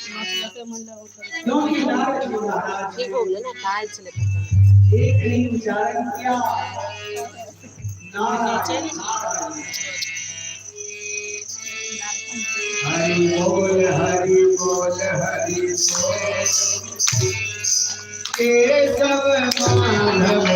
क्योंकि नारद जी महाराज एक नहीं उच्चारण किया हरि बोल हरि बोल हरि बोल केशव माधव